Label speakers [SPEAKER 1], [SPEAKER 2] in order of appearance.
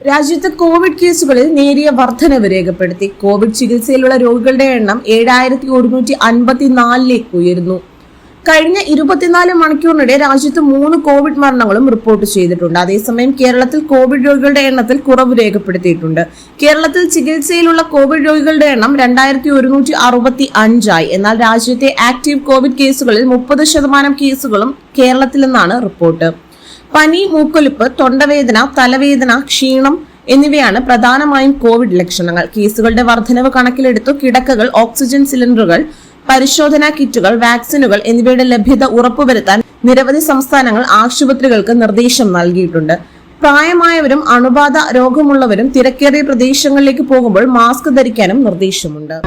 [SPEAKER 1] രാജ്യത്ത് കോവിഡ് കേസുകളിൽ നേരിയ വർധനവ് രേഖപ്പെടുത്തി. കോവിഡ് ചികിത്സയിലുള്ള രോഗികളുടെ എണ്ണം 7154ലേക്ക് ഉയർന്നു. കഴിഞ്ഞ 24 മണിക്കൂറിനിടെ രാജ്യത്ത് 3 കോവിഡ് മരണങ്ങളും റിപ്പോർട്ട് ചെയ്തിട്ടുണ്ട്. അതേസമയം കേരളത്തിൽ കോവിഡ് രോഗികളുടെ എണ്ണത്തിൽ കുറവ് രേഖപ്പെടുത്തിയിട്ടുണ്ട്. കേരളത്തിൽ ചികിത്സയിലുള്ള കോവിഡ് രോഗികളുടെ എണ്ണം 2165 ആയി. എന്നാൽ രാജ്യത്തെ ആക്റ്റീവ് കോവിഡ് കേസുകളിൽ 30% കേസുകളും കേരളത്തിൽ നിന്നാണ് റിപ്പോർട്ട്. പനി, മൂക്കൊലിപ്പ്, തൊണ്ടവേദന, തലവേദന, ക്ഷീണം എന്നിവയാണ് പ്രധാനമായും കോവിഡ് ലക്ഷണങ്ങൾ. കേസുകളുടെ വർധനവ് കണക്കിലെടുത്തു കിടക്കകൾ, ഓക്സിജൻ സിലിണ്ടറുകൾ, പരിശോധനാ കിറ്റുകൾ, വാക്സിനുകൾ എന്നിവയുടെ ലഭ്യത ഉറപ്പുവരുത്താൻ നിരവധി സംസ്ഥാനങ്ങൾ ആശുപത്രികൾക്ക് നിർദ്ദേശം നൽകിയിട്ടുണ്ട്. പ്രായമായവരും അണുബാധ രോഗമുള്ളവരും തിരക്കേറിയ പ്രദേശങ്ങളിലേക്ക് പോകുമ്പോൾ മാസ്ക് ധരിക്കാനും നിർദ്ദേശമുണ്ട്.